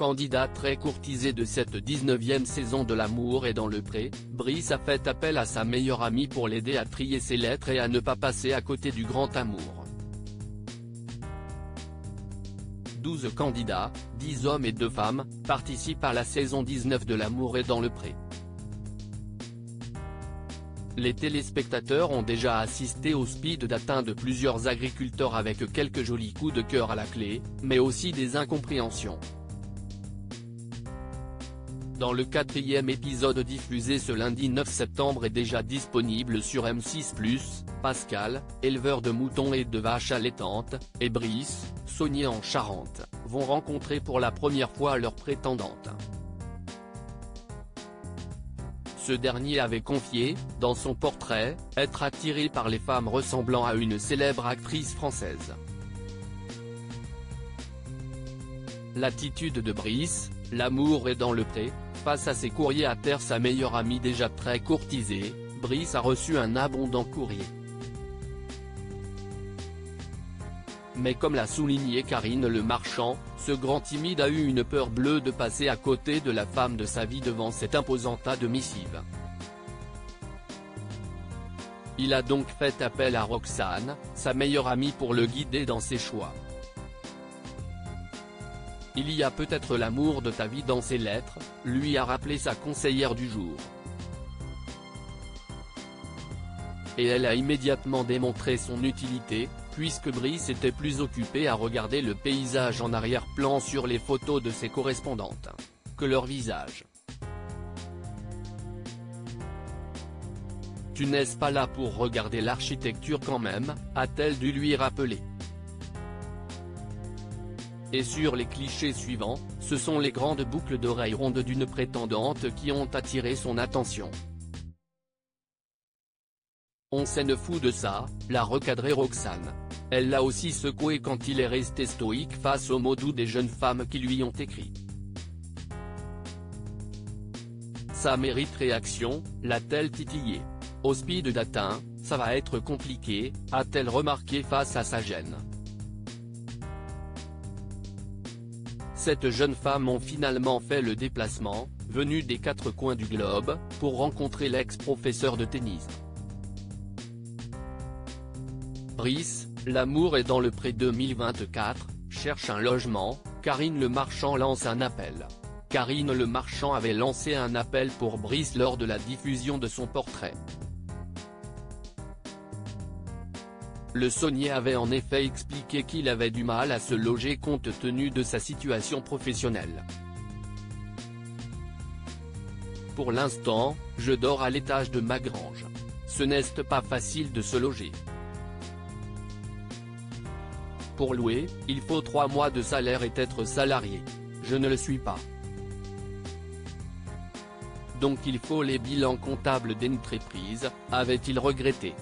Candidat très courtisé de cette 19e saison de L'amour est dans le pré, Brice a fait appel à sa meilleure amie pour l'aider à trier ses lettres et à ne pas passer à côté du grand amour. 12 candidats, 10 hommes et 2 femmes, participent à la saison 19 de L'amour est dans le pré. Les téléspectateurs ont déjà assisté au speed dating de plusieurs agriculteurs avec quelques jolis coups de cœur à la clé, mais aussi des incompréhensions. Dans le 4e épisode diffusé ce lundi 9 septembre et déjà disponible sur M6+, Pascal, éleveur de moutons et de vaches allaitantes, et Brice, saunier en Charente, vont rencontrer pour la première fois leur prétendante. Ce dernier avait confié, dans son portrait, être attiré par les femmes ressemblant à une célèbre actrice française. L'attitude de Brice, L'amour est dans le pré, face à ses courriers à terre sa meilleure amie déjà très courtisée, Brice a reçu un abondant courrier. Mais comme l'a souligné Karine Le Marchand, ce grand timide a eu une peur bleue de passer à côté de la femme de sa vie devant cet imposant tas de missives. Il a donc fait appel à Roxane, sa meilleure amie pour le guider dans ses choix. Il y a peut-être l'amour de ta vie dans ces lettres, lui a rappelé sa conseillère du jour. Et elle a immédiatement démontré son utilité, puisque Brice était plus occupé à regarder le paysage en arrière-plan sur les photos de ses correspondantes, que leur visage. Tu n'es pas là pour regarder l'architecture quand même, a-t-elle dû lui rappeler. Et sur les clichés suivants, ce sont les grandes boucles d'oreilles rondes d'une prétendante qui ont attiré son attention. On s'en fout de ça, l'a recadré Roxane. Elle l'a aussi secoué quand il est resté stoïque face aux mots doux des jeunes femmes qui lui ont écrit. Ça mérite réaction, l'a-t-elle titillé. Au speed dating, ça va être compliqué, a-t-elle remarqué face à sa gêne. Cette jeune femme ont finalement fait le déplacement, venue des 4 coins du globe, pour rencontrer l'ex-professeur de tennis. Brice, L'amour est dans le pré 2024, cherche un logement, Karine Le Marchand lance un appel. Karine Le Marchand avait lancé un appel pour Brice lors de la diffusion de son portrait. Le saunier avait en effet expliqué qu'il avait du mal à se loger compte tenu de sa situation professionnelle. Pour l'instant, je dors à l'étage de ma grange. Ce n'est pas facile de se loger. Pour louer, il faut 3 mois de salaire et être salarié. Je ne le suis pas. Donc il faut les bilans comptables d'entreprise, avait-il regretté.